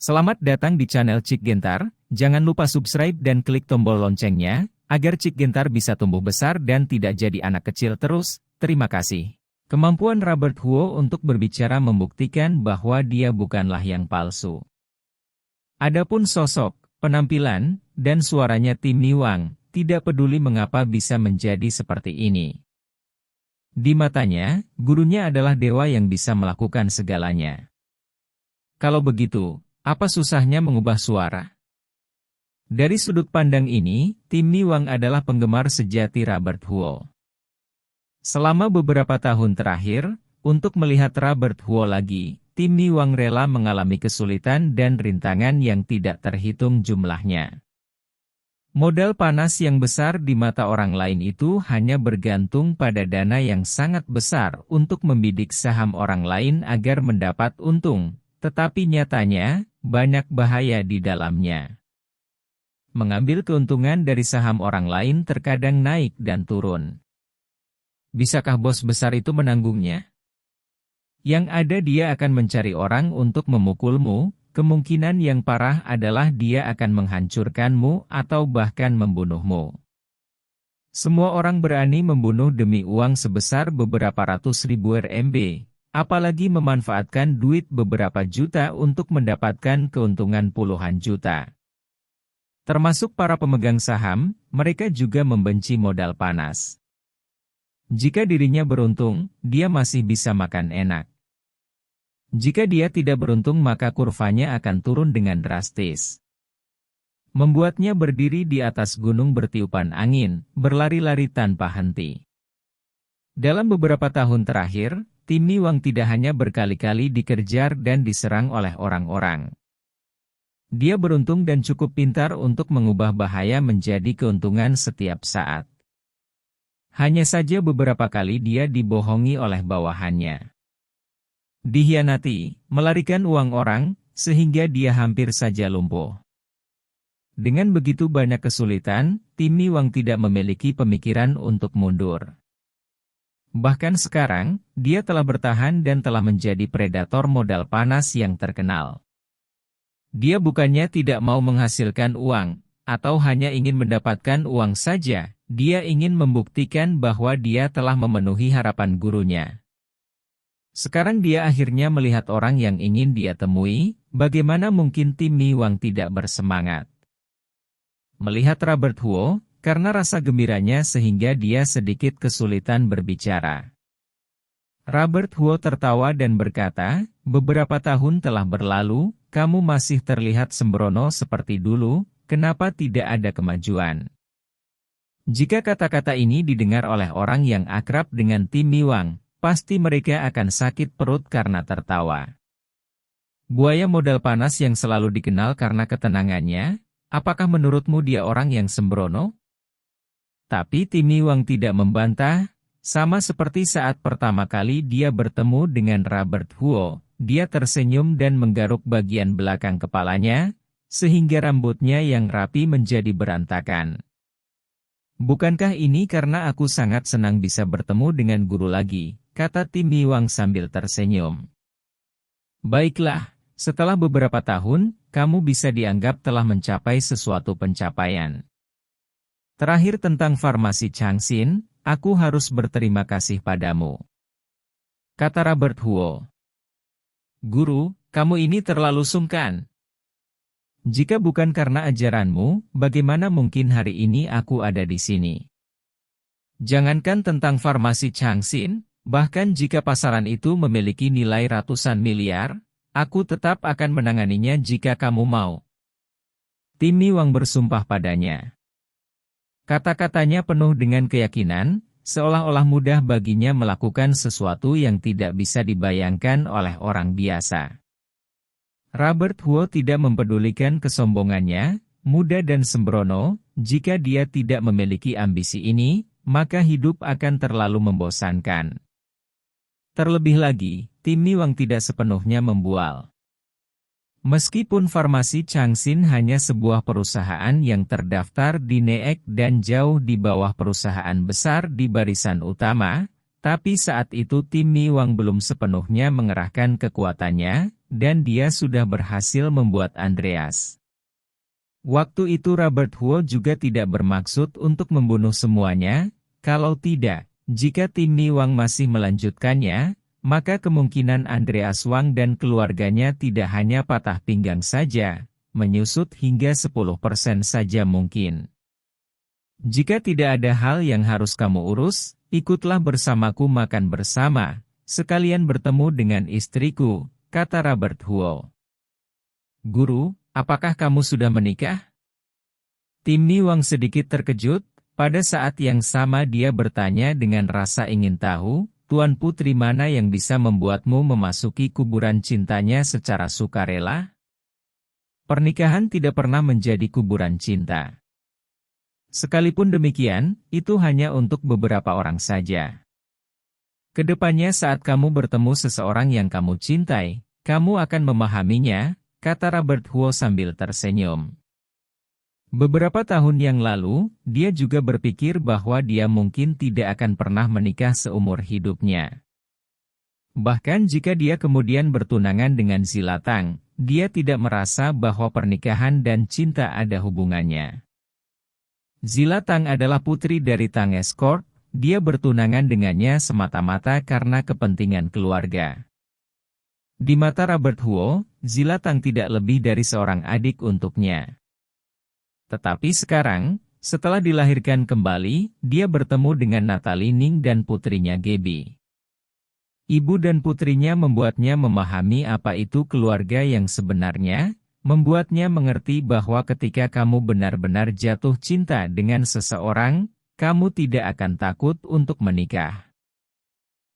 Selamat datang di channel Cik Gentar, jangan lupa subscribe dan klik tombol loncengnya, agar Cik Gentar bisa tumbuh besar dan tidak jadi anak kecil terus, terima kasih. Kemampuan Robert Huo untuk berbicara membuktikan bahwa dia bukanlah yang palsu. Adapun sosok, penampilan, dan suaranya Tim Niwang, tidak peduli mengapa bisa menjadi seperti ini. Di matanya, gurunya adalah dewa yang bisa melakukan segalanya. Kalau begitu, apa susahnya mengubah suara? Dari sudut pandang ini, Tim Niwang adalah penggemar sejati Robert Huo. Selama beberapa tahun terakhir, untuk melihat Robert Huo lagi, Tim Niwang rela mengalami kesulitan dan rintangan yang tidak terhitung jumlahnya. Modal panas yang besar di mata orang lain itu hanya bergantung pada dana yang sangat besar untuk membidik saham orang lain agar mendapat untung, tetapi nyatanya, banyak bahaya di dalamnya. Mengambil keuntungan dari saham orang lain terkadang naik dan turun. Bisakah bos besar itu menanggungnya? Yang ada dia akan mencari orang untuk memukulmu, kemungkinan yang parah adalah dia akan menghancurkanmu atau bahkan membunuhmu. Semua orang berani membunuh demi uang sebesar beberapa ratus ribu RMB. Apalagi memanfaatkan duit beberapa juta untuk mendapatkan keuntungan puluhan juta. Termasuk para pemegang saham, mereka juga membenci modal panas. Jika dirinya beruntung, dia masih bisa makan enak. Jika dia tidak beruntung maka kurvanya akan turun dengan drastis. Membuatnya berdiri di atas gunung bertiupan angin, berlari-lari tanpa henti. Dalam beberapa tahun terakhir, Tim Niwang tidak hanya berkali-kali dikejar dan diserang oleh orang-orang. Dia beruntung dan cukup pintar untuk mengubah bahaya menjadi keuntungan setiap saat. Hanya saja beberapa kali dia dibohongi oleh bawahannya. Dihianati, melarikan uang orang, sehingga dia hampir saja lumpuh. Dengan begitu banyak kesulitan, Tim Niwang tidak memiliki pemikiran untuk mundur. Bahkan sekarang, dia telah bertahan dan telah menjadi predator modal panas yang terkenal. Dia bukannya tidak mau menghasilkan uang, atau hanya ingin mendapatkan uang saja, dia ingin membuktikan bahwa dia telah memenuhi harapan gurunya. Sekarang dia akhirnya melihat orang yang ingin dia temui, bagaimana mungkin Tim Niwang tidak bersemangat. Melihat Robert Huo, karena rasa gembiranya sehingga dia sedikit kesulitan berbicara. Robert Huo tertawa dan berkata, beberapa tahun telah berlalu, kamu masih terlihat sembrono seperti dulu, kenapa tidak ada kemajuan? Jika kata-kata ini didengar oleh orang yang akrab dengan Tim Niwang, pasti mereka akan sakit perut karena tertawa. Buaya modal panas yang selalu dikenal karena ketenangannya, apakah menurutmu dia orang yang sembrono? Tapi Tim Niwang tidak membantah, sama seperti saat pertama kali dia bertemu dengan Robert Huo, dia tersenyum dan menggaruk bagian belakang kepalanya, sehingga rambutnya yang rapi menjadi berantakan. Bukankah ini karena aku sangat senang bisa bertemu dengan guru lagi, kata Tim Niwang sambil tersenyum. Baiklah, setelah beberapa tahun, kamu bisa dianggap telah mencapai sesuatu pencapaian. Terakhir tentang farmasi Changxin, aku harus berterima kasih padamu, kata Robert Huo. Guru, kamu ini terlalu sungkan. Jika bukan karena ajaranmu, bagaimana mungkin hari ini aku ada di sini? Jangankan tentang farmasi Changxin, bahkan jika pasaran itu memiliki nilai ratusan miliar, aku tetap akan menanganinya jika kamu mau. Tim Niwang bersumpah padanya. Kata-katanya penuh dengan keyakinan, seolah-olah mudah baginya melakukan sesuatu yang tidak bisa dibayangkan oleh orang biasa. Robert Huo tidak mempedulikan kesombongannya, muda dan sembrono, jika dia tidak memiliki ambisi ini, maka hidup akan terlalu membosankan. Terlebih lagi, Tim Niwang tidak sepenuhnya membual. Meskipun farmasi Changxin hanya sebuah perusahaan yang terdaftar di NEEC dan jauh di bawah perusahaan besar di barisan utama, tapi saat itu Tim Niwang belum sepenuhnya mengerahkan kekuatannya, dan dia sudah berhasil membuat Andreas. Waktu itu Robert Huo juga tidak bermaksud untuk membunuh semuanya, kalau tidak, jika Tim Mi Wang masih melanjutkannya, maka kemungkinan Andreas Wang dan keluarganya tidak hanya patah pinggang saja, menyusut hingga 10% saja mungkin. Jika tidak ada hal yang harus kamu urus, ikutlah bersamaku makan bersama, sekalian bertemu dengan istriku, kata Robert Huo. Guru, apakah kamu sudah menikah? Tim Mi Wang sedikit terkejut, pada saat yang sama dia bertanya dengan rasa ingin tahu, Tuan Putri mana yang bisa membuatmu memasuki kuburan cintanya secara sukarela? Pernikahan tidak pernah menjadi kuburan cinta. Sekalipun demikian, itu hanya untuk beberapa orang saja. Kedepannya saat kamu bertemu seseorang yang kamu cintai, kamu akan memahaminya, kata Robert Huo sambil tersenyum. Beberapa tahun yang lalu, dia juga berpikir bahwa dia mungkin tidak akan pernah menikah seumur hidupnya. Bahkan jika dia kemudian bertunangan dengan Zilatang, dia tidak merasa bahwa pernikahan dan cinta ada hubungannya. Zilatang adalah putri dari Tang Escort, dia bertunangan dengannya semata-mata karena kepentingan keluarga. Di mata Robert Huo, Zilatang tidak lebih dari seorang adik untuknya. Tetapi sekarang, setelah dilahirkan kembali, dia bertemu dengan Natalie Ning dan putrinya Gaby. Ibu dan putrinya membuatnya memahami apa itu keluarga yang sebenarnya, membuatnya mengerti bahwa ketika kamu benar-benar jatuh cinta dengan seseorang, kamu tidak akan takut untuk menikah.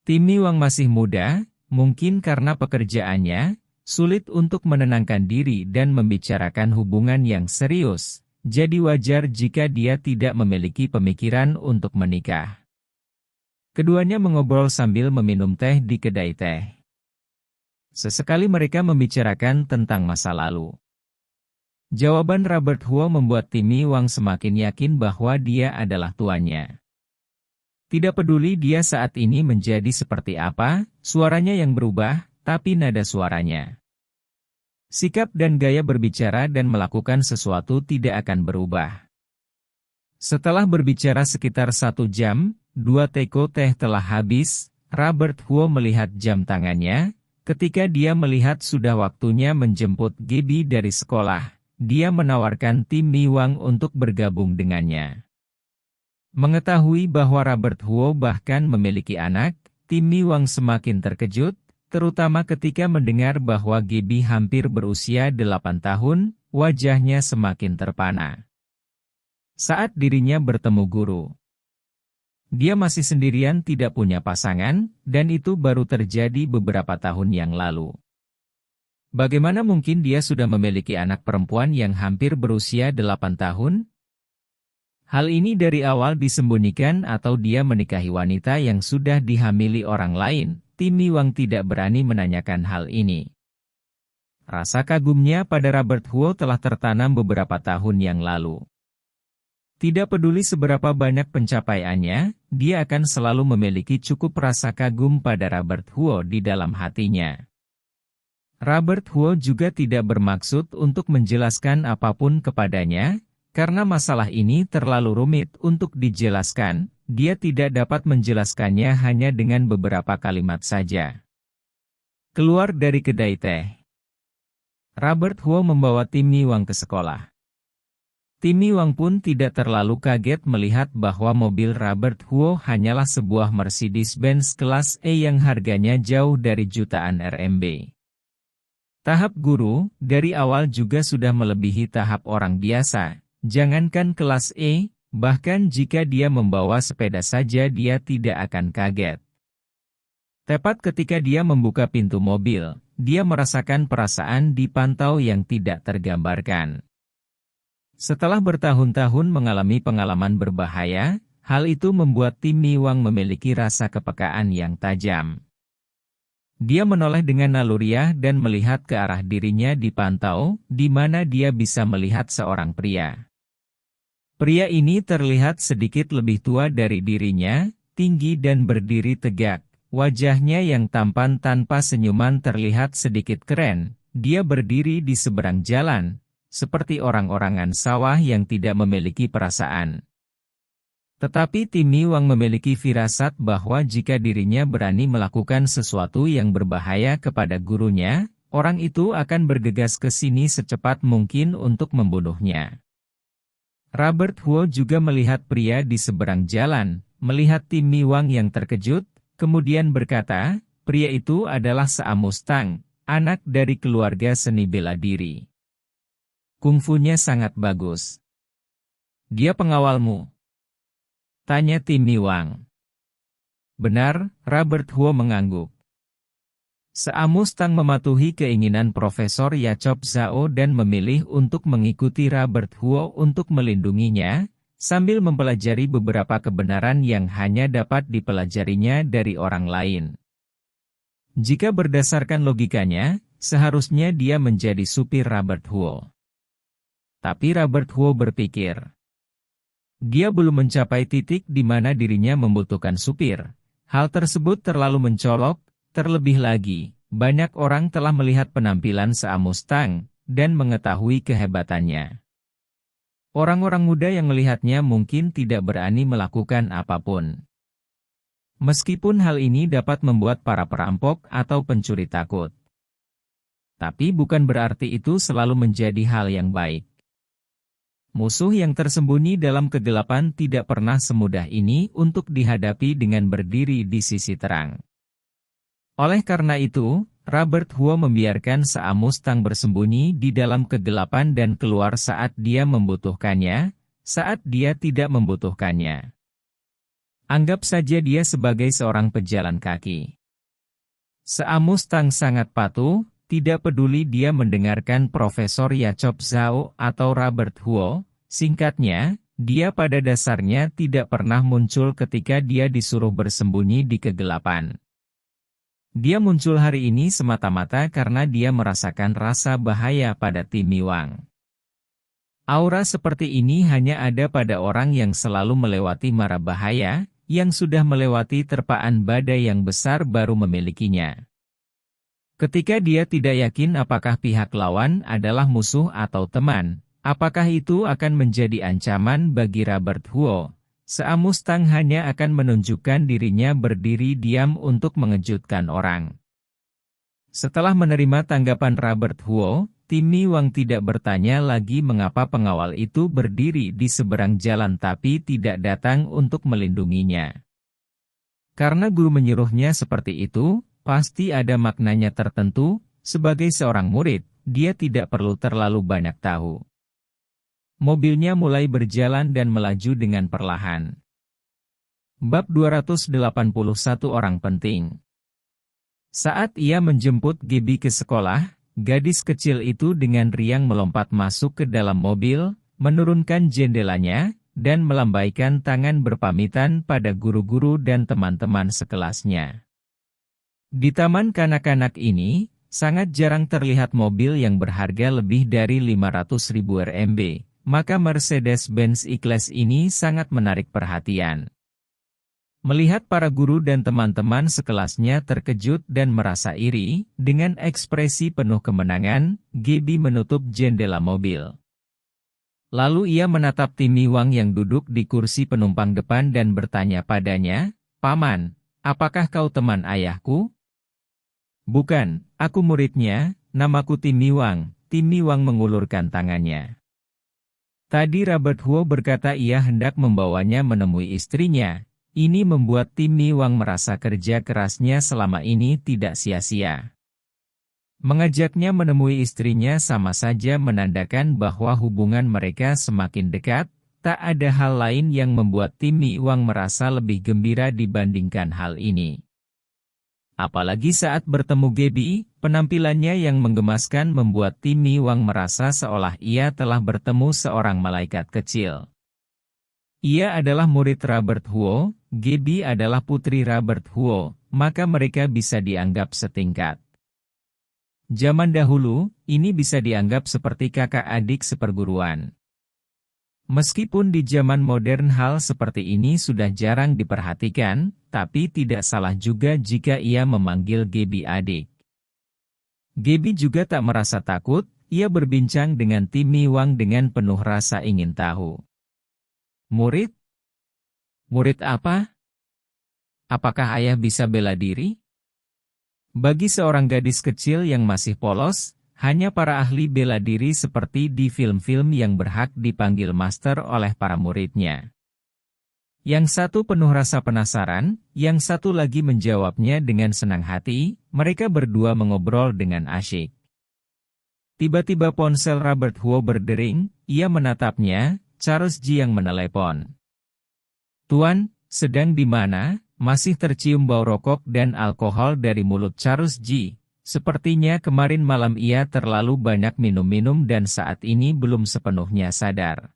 Tim Mi Wang masih muda, mungkin karena pekerjaannya, sulit untuk menenangkan diri dan membicarakan hubungan yang serius. Jadi wajar jika dia tidak memiliki pemikiran untuk menikah. Keduanya mengobrol sambil meminum teh di kedai teh. Sesekali mereka membicarakan tentang masa lalu. Jawaban Robert Huo membuat Tim Mi Wang semakin yakin bahwa dia adalah tuannya. Tidak peduli dia saat ini menjadi seperti apa, suaranya yang berubah, tapi nada suaranya. Sikap dan gaya berbicara dan melakukan sesuatu tidak akan berubah. Setelah berbicara sekitar 1 jam, 2 teko teh telah habis, Robert Huo melihat jam tangannya, ketika dia melihat sudah waktunya menjemput Gaby dari sekolah, dia menawarkan Tim Mi Wang untuk bergabung dengannya. Mengetahui bahwa Robert Huo bahkan memiliki anak, Tim Mi Wang semakin terkejut, terutama ketika mendengar bahwa Gaby hampir berusia 8 tahun, wajahnya semakin terpana. Saat dirinya bertemu guru, dia masih sendirian tidak punya pasangan, dan itu baru terjadi beberapa tahun yang lalu. Bagaimana mungkin dia sudah memiliki anak perempuan yang hampir berusia 8 tahun? Hal ini dari awal disembunyikan atau dia menikahi wanita yang sudah dihamili orang lain. Tim Mi Wang tidak berani menanyakan hal ini. Rasa kagumnya pada Robert Huo telah tertanam beberapa tahun yang lalu. Tidak peduli seberapa banyak pencapaiannya, dia akan selalu memiliki cukup rasa kagum pada Robert Huo di dalam hatinya. Robert Huo juga tidak bermaksud untuk menjelaskan apapun kepadanya, karena masalah ini terlalu rumit untuk dijelaskan. Dia tidak dapat menjelaskannya hanya dengan beberapa kalimat saja. Keluar dari kedai teh, Robert Huo membawa Tim Mi Wang ke sekolah. Tim Mi Wang pun tidak terlalu kaget melihat bahwa mobil Robert Huo hanyalah sebuah Mercedes-Benz kelas E yang harganya jauh dari jutaan RMB. Tahap guru, dari awal juga sudah melebihi tahap orang biasa, jangankan kelas E, bahkan jika dia membawa sepeda saja dia tidak akan kaget. Tepat ketika dia membuka pintu mobil, dia merasakan perasaan dipantau yang tidak tergambarkan. Setelah bertahun-tahun mengalami pengalaman berbahaya, hal itu membuat Tim Mi Wang memiliki rasa kepekaan yang tajam. Dia menoleh dengan naluriah dan melihat ke arah dirinya dipantau, di mana dia bisa melihat seorang pria. Pria ini terlihat sedikit lebih tua dari dirinya, tinggi dan berdiri tegak, Wajahnya yang tampan tanpa senyuman terlihat sedikit keren. Dia berdiri di seberang jalan, seperti orang-orangan sawah yang tidak memiliki perasaan. Tetapi Timmy Wang memiliki firasat bahwa jika dirinya berani melakukan sesuatu yang berbahaya kepada gurunya, orang itu akan bergegas ke sini secepat mungkin untuk membunuhnya. Robert Huo juga melihat pria di seberang jalan, melihat Timmy Wang yang terkejut, kemudian berkata, pria itu adalah Sa Mustang, anak dari keluarga seni bela diri. Kungfunya sangat bagus. Dia pengawalmu? Tanya Timmy Wang. Benar, Robert Huo mengangguk. Sa Mustang mematuhi keinginan Profesor Yachop Zhao dan memilih untuk mengikuti Robert Huo untuk melindunginya, sambil mempelajari beberapa kebenaran yang hanya dapat dipelajarinya dari orang lain. Jika berdasarkan logikanya, seharusnya dia menjadi supir Robert Huo. Tapi Robert Huo berpikir, dia belum mencapai titik di mana dirinya membutuhkan supir. Hal tersebut terlalu mencolok. Terlebih lagi, banyak orang telah melihat penampilan Sa Mustang dan mengetahui kehebatannya. Orang-orang muda yang melihatnya mungkin tidak berani melakukan apapun. Meskipun hal ini dapat membuat para perampok atau pencuri takut. Tapi bukan berarti itu selalu menjadi hal yang baik. Musuh yang tersembunyi dalam kegelapan tidak pernah semudah ini untuk dihadapi dengan berdiri di sisi terang. Oleh karena itu, Robert Huo membiarkan Sa Mustang bersembunyi di dalam kegelapan dan keluar saat dia membutuhkannya, saat dia tidak membutuhkannya. Anggap saja dia sebagai seorang pejalan kaki. Sa Mustang sangat patuh, tidak peduli dia mendengarkan Profesor Yachop Zhao atau Robert Huo, singkatnya, dia pada dasarnya tidak pernah muncul ketika dia disuruh bersembunyi di kegelapan. Dia muncul hari ini semata-mata karena dia merasakan rasa bahaya pada Timmy Wang. Aura seperti ini hanya ada pada orang yang selalu melewati mara bahaya, yang sudah melewati terpaan badai yang besar baru memilikinya. Ketika dia tidak yakin apakah pihak lawan adalah musuh atau teman, apakah itu akan menjadi ancaman bagi Robert Huo, Sa Mustang hanya akan menunjukkan dirinya berdiri diam untuk mengejutkan orang. Setelah menerima tanggapan Robert Huo, Timmy Wang tidak bertanya lagi mengapa pengawal itu berdiri di seberang jalan tapi tidak datang untuk melindunginya. Karena guru menyuruhnya seperti itu, pasti ada maknanya tertentu. Sebagai seorang murid, dia tidak perlu terlalu banyak tahu. Mobilnya mulai berjalan dan melaju dengan perlahan. Bab 281 Orang Penting. Saat ia menjemput Gibi ke sekolah, gadis kecil itu dengan riang melompat masuk ke dalam mobil, menurunkan jendelanya, dan melambaikan tangan berpamitan pada guru-guru dan teman-teman sekelasnya. Di taman kanak-kanak ini, sangat jarang terlihat mobil yang berharga lebih dari 500.000 Rmb. Maka Mercedes-Benz E-Class ini sangat menarik perhatian. Melihat para guru dan teman-teman sekelasnya terkejut dan merasa iri, dengan ekspresi penuh kemenangan, Gibi menutup jendela mobil. Lalu ia menatap Timmy Wang yang duduk di kursi penumpang depan dan bertanya padanya, "Paman, apakah kau teman ayahku?" "Bukan, aku muridnya, namaku Timmy Wang." Timmy Wang mengulurkan tangannya. Tadi Robert Huo berkata ia hendak membawanya menemui istrinya. Ini membuat Timmy Wang merasa kerja kerasnya selama ini tidak sia-sia. Mengajaknya menemui istrinya sama saja menandakan bahwa hubungan mereka semakin dekat. Tak ada hal lain yang membuat Timmy Wang merasa lebih gembira dibandingkan hal ini. Apalagi saat bertemu Gibi, penampilannya yang menggemaskan membuat Timmy Wang merasa seolah ia telah bertemu seorang malaikat kecil. Ia adalah murid Robert Huo, Gibi adalah putri Robert Huo, maka mereka bisa dianggap setingkat. Zaman dahulu, ini bisa dianggap seperti kakak adik seperguruan. Meskipun di zaman modern hal seperti ini sudah jarang diperhatikan, tapi tidak salah juga jika ia memanggil Gaby adik. Gaby juga tak merasa takut, ia berbincang dengan Timmy Wang dengan penuh rasa ingin tahu. Murid? Murid apa? Apakah ayah bisa bela diri? Bagi seorang gadis kecil yang masih polos, hanya para ahli bela diri seperti di film-film yang berhak dipanggil master oleh para muridnya. Yang satu penuh rasa penasaran, yang satu lagi menjawabnya dengan senang hati, mereka berdua mengobrol dengan asyik. Tiba-tiba ponsel Robert Huo berdering, ia menatapnya, Charles Ji yang menelepon. Tuan, sedang di mana? Masih tercium bau rokok dan alkohol dari mulut Charles Ji. Sepertinya kemarin malam ia terlalu banyak minum-minum dan saat ini belum sepenuhnya sadar.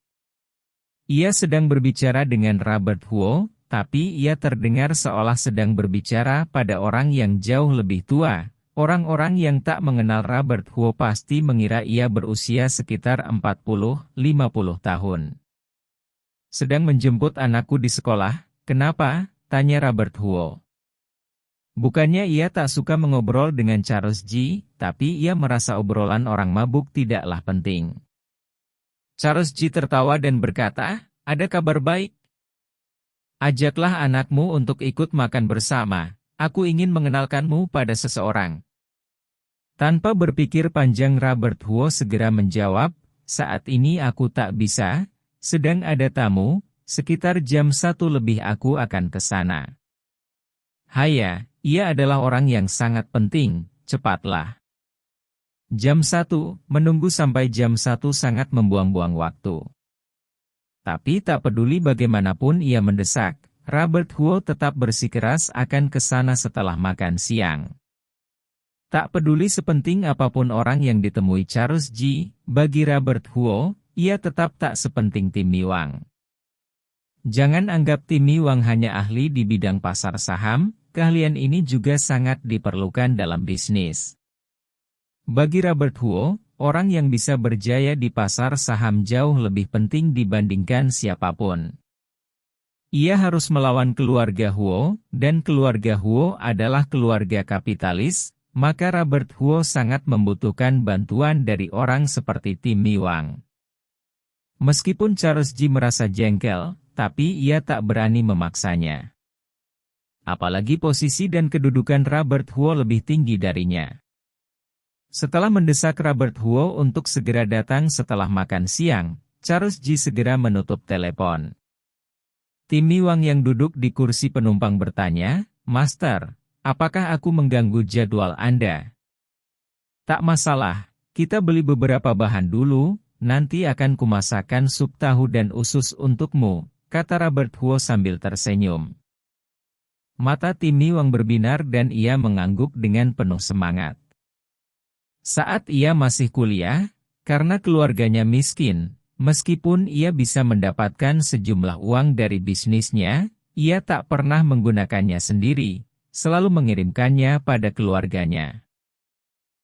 Ia sedang berbicara dengan Robert Huo, tapi ia terdengar seolah sedang berbicara pada orang yang jauh lebih tua. Orang-orang yang tak mengenal Robert Huo pasti mengira ia berusia sekitar 40-50 tahun. Sedang menjemput anakku di sekolah, kenapa? Tanya Robert Huo. Bukannya ia tak suka mengobrol dengan Charles Ji, tapi ia merasa obrolan orang mabuk tidaklah penting. Charles Ji tertawa dan berkata, ada kabar baik. Ajaklah anakmu untuk ikut makan bersama, aku ingin mengenalkanmu pada seseorang. Tanpa berpikir panjang Robert Huo segera menjawab, saat ini aku tak bisa, sedang ada tamu, sekitar jam 1 lebih aku akan ke sana. Haya. Ia adalah orang yang sangat penting, cepatlah. Jam 1, menunggu sampai jam 1 sangat membuang-buang waktu. Tapi tak peduli bagaimanapun ia mendesak, Robert Huo tetap bersikeras akan ke sana setelah makan siang. Tak peduli sepenting apapun orang yang ditemui Charles Ji, bagi Robert Huo, ia tetap tak sepenting Timmy Wang. Jangan anggap Timmy Wang hanya ahli di bidang pasar saham, keahlian ini juga sangat diperlukan dalam bisnis. Bagi Robert Huo, orang yang bisa berjaya di pasar saham jauh lebih penting dibandingkan siapapun. Ia harus melawan keluarga Huo, dan keluarga Huo adalah keluarga kapitalis, maka Robert Huo sangat membutuhkan bantuan dari orang seperti Timmy Wang. Meskipun Charles Ji merasa jengkel, tapi ia tak berani memaksanya. Apalagi posisi dan kedudukan Robert Huo lebih tinggi darinya. Setelah mendesak Robert Huo untuk segera datang setelah makan siang, Charles Ji segera menutup telepon. Timmy Wang yang duduk di kursi penumpang bertanya, Master, apakah aku mengganggu jadwal Anda? Tak masalah, kita beli beberapa bahan dulu, nanti akan kumasakkan sup tahu dan usus untukmu, kata Robert Huo sambil tersenyum. Mata Timmy Wang berbinar dan ia mengangguk dengan penuh semangat. Saat ia masih kuliah, karena keluarganya miskin, meskipun ia bisa mendapatkan sejumlah uang dari bisnisnya, ia tak pernah menggunakannya sendiri, selalu mengirimkannya pada keluarganya.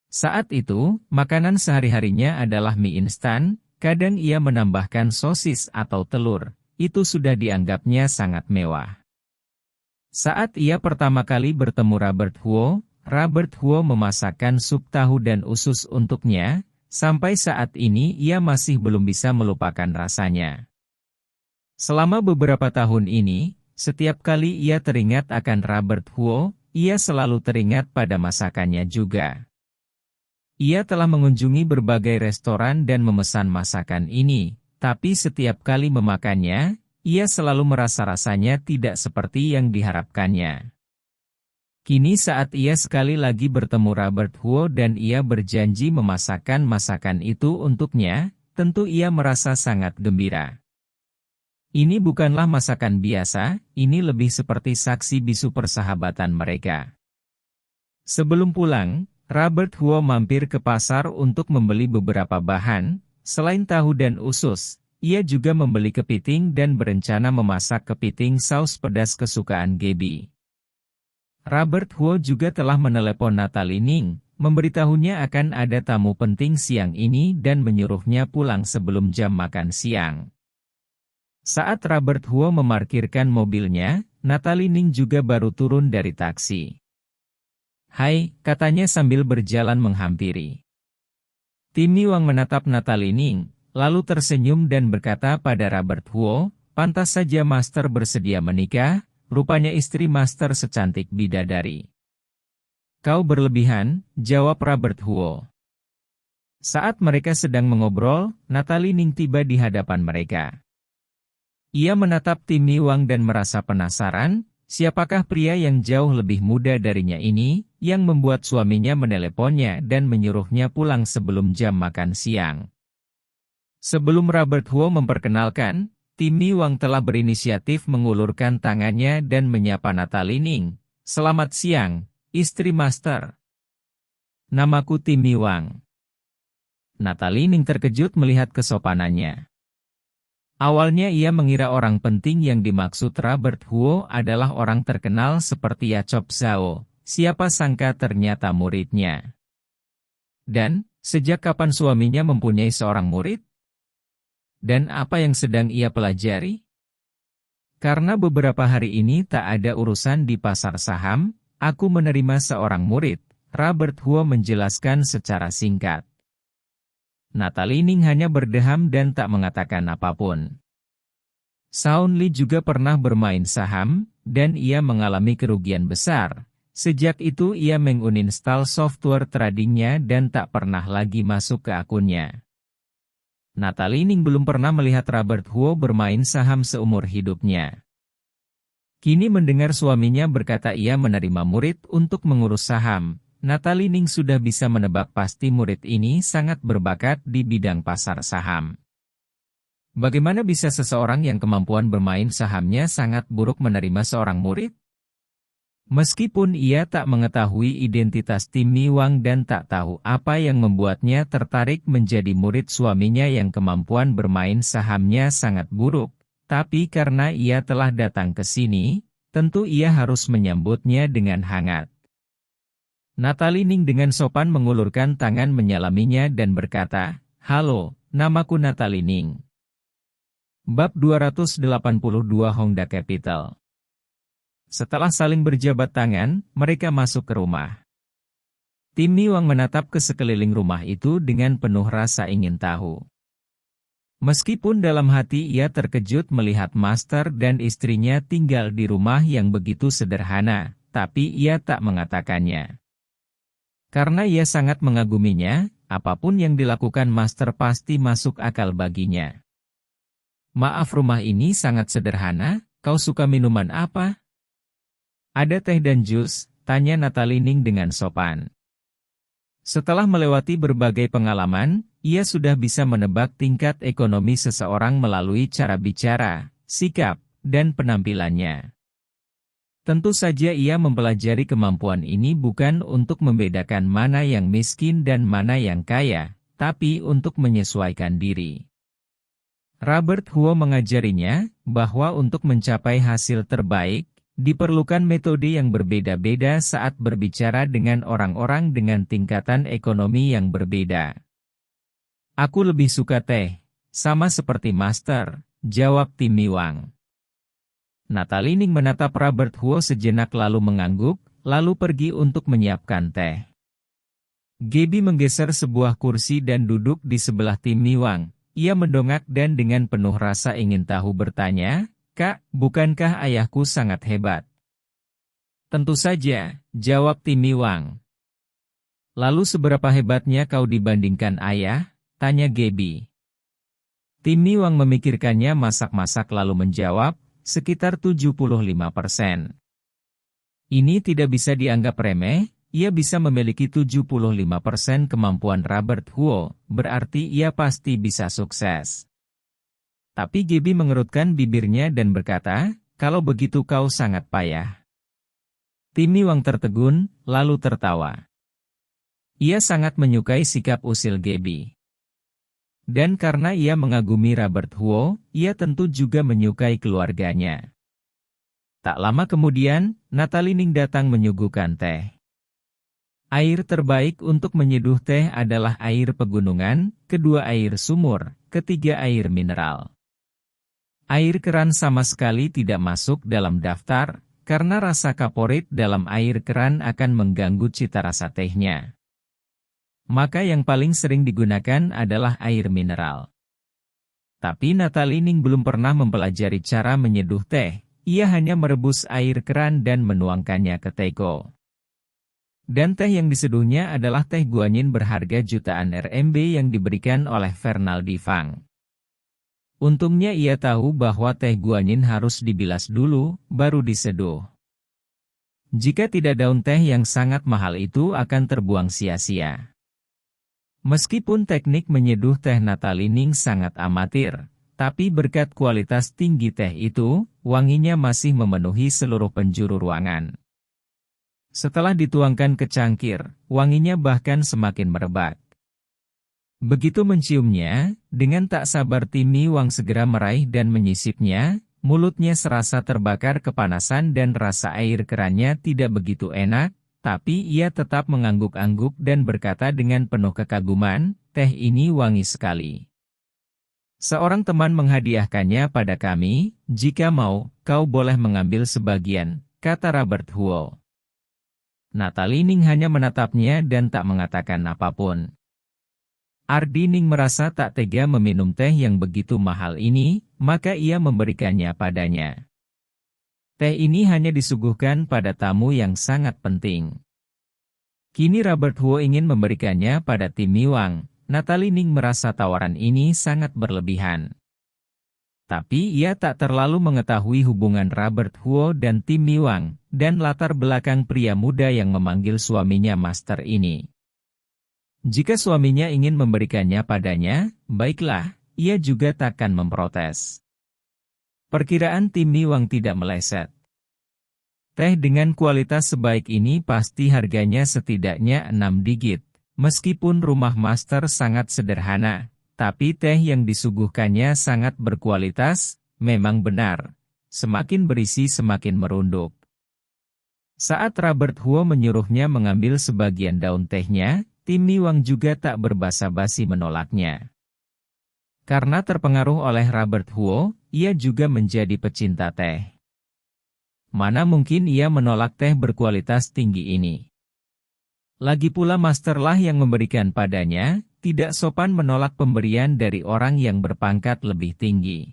Saat itu, makanan sehari-harinya adalah mie instan, kadang ia menambahkan sosis atau telur, itu sudah dianggapnya sangat mewah. Saat ia pertama kali bertemu Robert Huo memasakkan sup tahu dan usus untuknya, sampai saat ini ia masih belum bisa melupakan rasanya. Selama beberapa tahun ini, setiap kali ia teringat akan Robert Huo, ia selalu teringat pada masakannya juga. Ia telah mengunjungi berbagai restoran dan memesan masakan ini, tapi setiap kali memakannya, ia selalu merasa rasanya tidak seperti yang diharapkannya. Kini saat ia sekali lagi bertemu Robert Huo dan ia berjanji memasakkan masakan itu untuknya, tentu ia merasa sangat gembira. Ini bukanlah masakan biasa, ini lebih seperti saksi bisu persahabatan mereka. Sebelum pulang, Robert Huo mampir ke pasar untuk membeli beberapa bahan, selain tahu dan usus. Ia juga membeli kepiting dan berencana memasak kepiting saus pedas kesukaan Gaby. Robert Huo juga telah menelepon Natalie Ning, memberitahunya akan ada tamu penting siang ini dan menyuruhnya pulang sebelum jam makan siang. Saat Robert Huo memarkirkan mobilnya, Natalie Ning juga baru turun dari taksi. "Hai," katanya sambil berjalan menghampiri. Timmy Wang menatap Natalie Ning, lalu tersenyum dan berkata pada Robert Huo, "Pantas saja Master bersedia menikah, rupanya istri Master secantik bidadari." "Kau berlebihan," jawab Robert Huo. Saat mereka sedang mengobrol, Natalie Ning tiba di hadapan mereka. Ia menatap Timmy Wang dan merasa penasaran, siapakah pria yang jauh lebih muda darinya ini, yang membuat suaminya meneleponnya dan menyuruhnya pulang sebelum jam makan siang. Sebelum Robert Huo memperkenalkan, Timmy Wang telah berinisiatif mengulurkan tangannya dan menyapa Natalie Ning. "Selamat siang, istri Master. Namaku Timmy Wang." Natalie Ning terkejut melihat kesopanannya. Awalnya ia mengira orang penting yang dimaksud Robert Huo adalah orang terkenal seperti Yachop Zhao, siapa sangka ternyata muridnya. Dan, sejak kapan suaminya mempunyai seorang murid? Dan apa yang sedang ia pelajari? Karena beberapa hari ini tak ada urusan di pasar saham, aku menerima seorang murid, Robert Huo menjelaskan secara singkat. Natalie Ning hanya berdeham dan tak mengatakan apapun. Shaun Li juga pernah bermain saham, dan ia mengalami kerugian besar. Sejak itu ia menguninstall software tradingnya dan tak pernah lagi masuk ke akunnya. Natalie Ning belum pernah melihat Robert Huo bermain saham seumur hidupnya. Kini mendengar suaminya berkata ia menerima murid untuk mengurus saham, Natalie Ning sudah bisa menebak pasti murid ini sangat berbakat di bidang pasar saham. Bagaimana bisa seseorang yang kemampuan bermain sahamnya sangat buruk menerima seorang murid? Meskipun ia tak mengetahui identitas Timmy Wang dan tak tahu apa yang membuatnya tertarik menjadi murid suaminya yang kemampuan bermain sahamnya sangat buruk, tapi karena ia telah datang ke sini, tentu ia harus menyambutnya dengan hangat. Natalie Ning dengan sopan mengulurkan tangan menyalaminya dan berkata, "Halo, namaku Natalie Ning." Bab 282 Honda Capital. Setelah saling berjabat tangan, mereka masuk ke rumah. Timmy Wang menatap ke sekeliling rumah itu dengan penuh rasa ingin tahu. Meskipun dalam hati ia terkejut melihat Master dan istrinya tinggal di rumah yang begitu sederhana, tapi ia tak mengatakannya. Karena ia sangat mengaguminya, apapun yang dilakukan Master pasti masuk akal baginya. "Maaf, rumah ini sangat sederhana, kau suka minuman apa?" "Ada teh dan jus," tanya Natalie Ning dengan sopan. Setelah melewati berbagai pengalaman, ia sudah bisa menebak tingkat ekonomi seseorang melalui cara bicara, sikap, dan penampilannya. Tentu saja ia mempelajari kemampuan ini bukan untuk membedakan mana yang miskin dan mana yang kaya, tapi untuk menyesuaikan diri. Robert Huo mengajarinya bahwa untuk mencapai hasil terbaik, diperlukan metode yang berbeda-beda saat berbicara dengan orang-orang dengan tingkatan ekonomi yang berbeda. "Aku lebih suka teh, sama seperti Master," jawab Timmy Wang. Natalie Ning menatap Robert Huo sejenak lalu mengangguk, lalu pergi untuk menyiapkan teh. Gaby menggeser sebuah kursi dan duduk di sebelah Timmy Wang. Ia mendongak dan dengan penuh rasa ingin tahu bertanya, "Kak, bukankah ayahku sangat hebat?" "Tentu saja," jawab Timmy Wang. "Lalu seberapa hebatnya kau dibandingkan ayah?" tanya Gaby. Timmy Wang memikirkannya masak-masak lalu menjawab, "Sekitar 75%. Ini tidak bisa dianggap remeh, ia bisa memiliki 75% kemampuan Robert Huo, berarti ia pasti bisa sukses." Tapi Gaby mengerutkan bibirnya dan berkata, "Kalau begitu kau sangat payah." Timmy Wang tertegun, lalu tertawa. Ia sangat menyukai sikap usil Gaby. Dan karena ia mengagumi Robert Huo, ia tentu juga menyukai keluarganya. Tak lama kemudian, Natalie Ning datang menyuguhkan teh. Air terbaik untuk menyeduh teh adalah air pegunungan, kedua air sumur, ketiga air mineral. Air keran sama sekali tidak masuk dalam daftar, karena rasa kaporit dalam air keran akan mengganggu cita rasa tehnya. Maka yang paling sering digunakan adalah air mineral. Tapi Natalie Ning belum pernah mempelajari cara menyeduh teh, ia hanya merebus air keran dan menuangkannya ke teko. Dan teh yang diseduhnya adalah teh guanyin berharga jutaan RMB yang diberikan oleh Fernaldi Fang. Untungnya ia tahu bahwa teh guanyin harus dibilas dulu, baru diseduh. Jika tidak daun teh yang sangat mahal itu akan terbuang sia-sia. Meskipun teknik menyeduh teh Natalie Ning sangat amatir, tapi berkat kualitas tinggi teh itu, wanginya masih memenuhi seluruh penjuru ruangan. Setelah dituangkan ke cangkir, wanginya bahkan semakin merebak. Begitu menciumnya, dengan tak sabar Tim Mi Wang segera meraih dan menyisipnya, mulutnya serasa terbakar kepanasan dan rasa air kerannya tidak begitu enak, tapi ia tetap mengangguk-angguk dan berkata dengan penuh kekaguman, teh ini wangi sekali. Seorang teman menghadiahkannya pada kami, jika mau, kau boleh mengambil sebagian, kata Robert Huo. Natalie Ning hanya menatapnya dan tak mengatakan apapun. Ardi Ning merasa tak tega meminum teh yang begitu mahal ini, maka ia memberikannya padanya. Teh ini hanya disuguhkan pada tamu yang sangat penting. Kini Robert Huo ingin memberikannya pada Tim Mi Wang. Natalie Ning merasa tawaran ini sangat berlebihan. Tapi ia tak terlalu mengetahui hubungan Robert Huo dan Tim Mi Wang, dan latar belakang pria muda yang memanggil suaminya Master ini. Jika suaminya ingin memberikannya padanya, baiklah, ia juga takkan memprotes. Perkiraan Tim Mi Wang tidak meleset. Teh dengan kualitas sebaik ini pasti harganya setidaknya 6 digit. Meskipun rumah master sangat sederhana, tapi teh yang disuguhkannya sangat berkualitas, memang benar. Semakin berisi semakin merunduk. Saat Robert Huo menyuruhnya mengambil sebagian daun tehnya, Tim Mi Wang juga tak berbasa-basi menolaknya. Karena terpengaruh oleh Robert Huo, ia juga menjadi pecinta teh. Mana mungkin ia menolak teh berkualitas tinggi ini? Lagi pula masterlah yang memberikan padanya, tidak sopan menolak pemberian dari orang yang berpangkat lebih tinggi.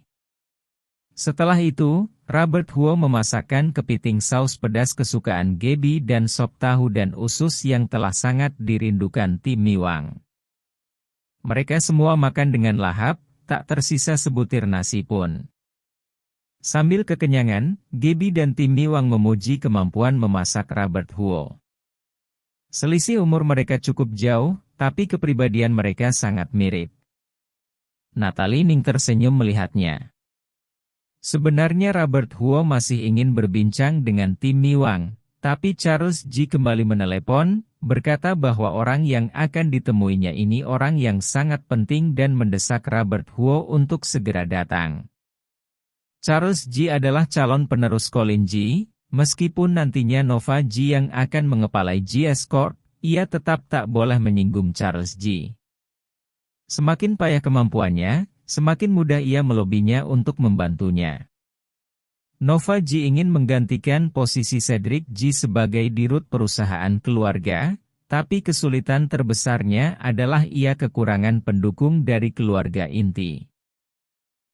Setelah itu, Robert Huo memasakkan kepiting saus pedas kesukaan Gaby dan sop tahu dan usus yang telah sangat dirindukan Tim Mi Wang. Mereka semua makan dengan lahap, tak tersisa sebutir nasi pun. Sambil kekenyangan, Gaby dan Tim Mi Wang memuji kemampuan memasak Robert Huo. Selisih umur mereka cukup jauh, tapi kepribadian mereka sangat mirip. Natalie Ning tersenyum melihatnya. Sebenarnya Robert Huo masih ingin berbincang dengan Tim Mi Wang, tapi Charles Ji kembali menelepon, berkata bahwa orang yang akan ditemuinya ini orang yang sangat penting dan mendesak Robert Huo untuk segera datang. Charles Ji adalah calon penerus Colin Ji. Meskipun nantinya Nova Ji yang akan mengepalai GS Corp, ia tetap tak boleh menyinggung Charles Ji. Semakin payah kemampuannya, semakin mudah ia melobinya untuk membantunya. Nova Ji ingin menggantikan posisi Cedric Ji sebagai dirut perusahaan keluarga, tapi kesulitan terbesarnya adalah ia kekurangan pendukung dari keluarga inti.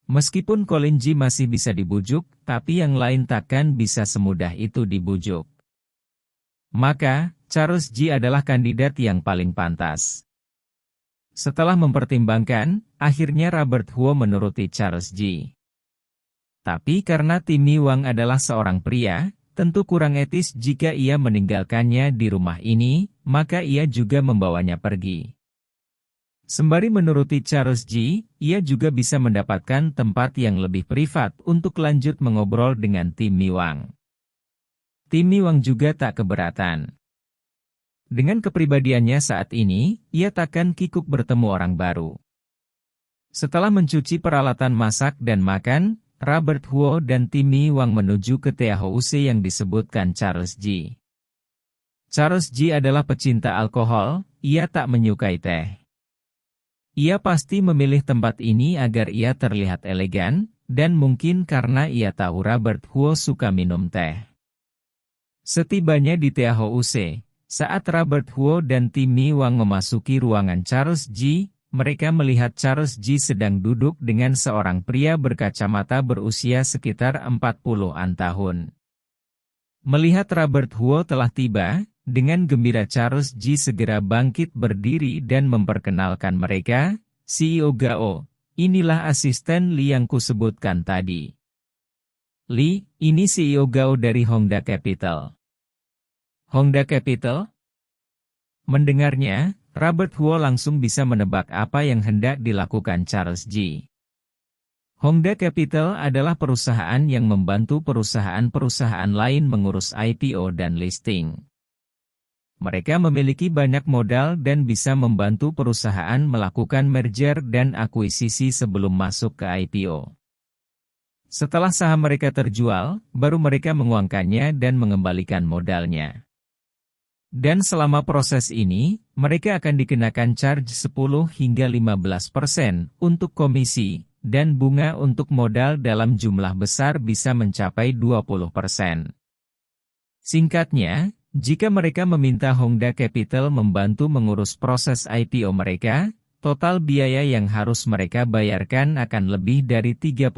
Meskipun Colin Ji masih bisa dibujuk, tapi yang lain takkan bisa semudah itu dibujuk. Maka, Charles Ji adalah kandidat yang paling pantas. Setelah mempertimbangkan, akhirnya Robert Huo menuruti Charles Ji. Tapi karena Tim Mi Wang adalah seorang pria, tentu kurang etis jika ia meninggalkannya di rumah ini, maka ia juga membawanya pergi. Sembari menuruti Charles Ji, ia juga bisa mendapatkan tempat yang lebih privat untuk lanjut mengobrol dengan Tim Mi Wang. Tim Mi Wang juga tak keberatan. Dengan kepribadiannya saat ini, ia takkan kikuk bertemu orang baru. Setelah mencuci peralatan masak dan makan, Robert Huo dan Tim Mi Wang menuju ke THOC yang disebutkan Charles Ji. Charles Ji adalah pecinta alkohol, ia tak menyukai teh. Ia pasti memilih tempat ini agar ia terlihat elegan, dan mungkin karena ia tahu Robert Huo suka minum teh. Setibanya di THOUC, saat Robert Huo dan Timmy Wang memasuki ruangan Charles Ji, mereka melihat Charles Ji sedang duduk dengan seorang pria berkacamata berusia sekitar 40-an tahun. Melihat Robert Huo telah tiba, dengan gembira Charles Ji segera bangkit berdiri dan memperkenalkan mereka, CEO Gao, inilah asisten Li yang kusebutkan tadi. Li, ini CEO Gao dari Hongda Capital. Hongda Capital? Mendengarnya, Robert Huo langsung bisa menebak apa yang hendak dilakukan Charles Ji. Hongda Capital adalah perusahaan yang membantu perusahaan-perusahaan lain mengurus IPO dan listing. Mereka memiliki banyak modal dan bisa membantu perusahaan melakukan merger dan akuisisi sebelum masuk ke IPO. Setelah saham mereka terjual, baru mereka menguangkannya dan mengembalikan modalnya. Dan selama proses ini, mereka akan dikenakan charge 10 hingga 15% untuk komisi, dan bunga untuk modal dalam jumlah besar bisa mencapai 20%. Singkatnya, jika mereka meminta Hongda Capital membantu mengurus proses IPO mereka, total biaya yang harus mereka bayarkan akan lebih dari 30%.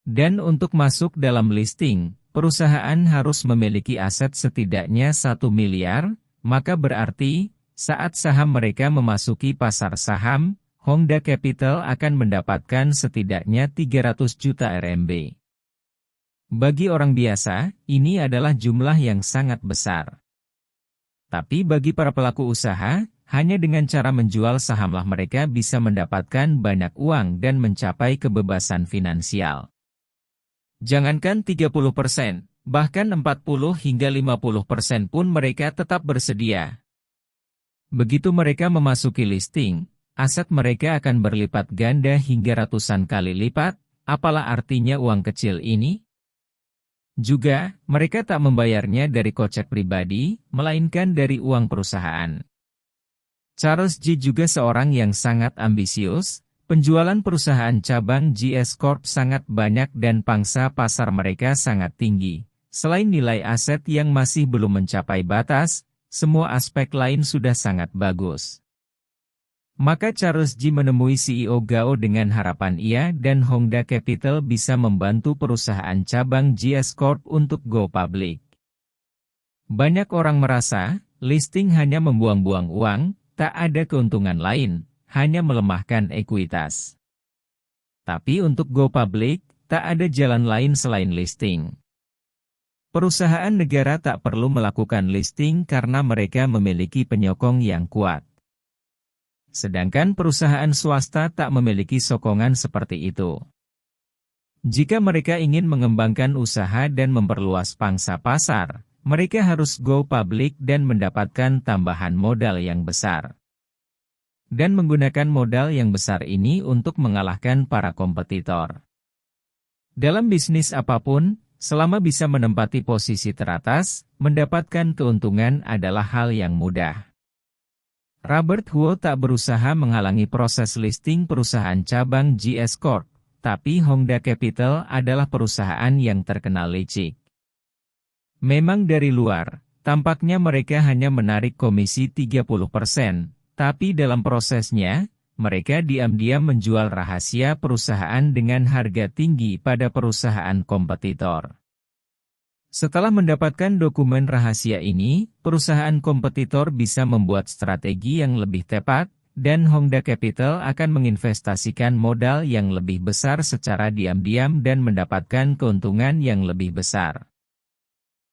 Dan untuk masuk dalam listing, perusahaan harus memiliki aset setidaknya 1 miliar, maka berarti, saat saham mereka memasuki pasar saham, Hongda Capital akan mendapatkan setidaknya 300 juta RMB. Bagi orang biasa, ini adalah jumlah yang sangat besar. Tapi bagi para pelaku usaha, hanya dengan cara menjual sahamlah mereka bisa mendapatkan banyak uang dan mencapai kebebasan finansial. Jangankan 30%, bahkan 40 hingga 50% pun mereka tetap bersedia. Begitu mereka memasuki listing, aset mereka akan berlipat ganda hingga ratusan kali lipat, apalah artinya uang kecil ini? Juga, mereka tak membayarnya dari kocek pribadi, melainkan dari uang perusahaan. Charles Ji juga seorang yang sangat ambisius. Penjualan perusahaan cabang GS Corp sangat banyak dan pangsa pasar mereka sangat tinggi. Selain nilai aset yang masih belum mencapai batas, semua aspek lain sudah sangat bagus. Maka Charles Ji menemui CEO Gao dengan harapan ia dan Hongda Capital bisa membantu perusahaan cabang GS Corp untuk go public. Banyak orang merasa, listing hanya membuang-buang uang, tak ada keuntungan lain. Hanya melemahkan ekuitas. Tapi untuk go public, tak ada jalan lain selain listing. Perusahaan negara tak perlu melakukan listing karena mereka memiliki penyokong yang kuat. Sedangkan perusahaan swasta tak memiliki sokongan seperti itu. Jika mereka ingin mengembangkan usaha dan memperluas pangsa pasar, mereka harus go public dan mendapatkan tambahan modal yang besar. Dan menggunakan modal yang besar ini untuk mengalahkan para kompetitor. Dalam bisnis apapun, selama bisa menempati posisi teratas, mendapatkan keuntungan adalah hal yang mudah. Robert Huo tak berusaha menghalangi proses listing perusahaan cabang GS Corp, tapi Hongda Capital adalah perusahaan yang terkenal licik. Memang dari luar, tampaknya mereka hanya menarik komisi 30%. Tapi dalam prosesnya, mereka diam-diam menjual rahasia perusahaan dengan harga tinggi pada perusahaan kompetitor. Setelah mendapatkan dokumen rahasia ini, perusahaan kompetitor bisa membuat strategi yang lebih tepat, dan Hongda Capital akan menginvestasikan modal yang lebih besar secara diam-diam dan mendapatkan keuntungan yang lebih besar.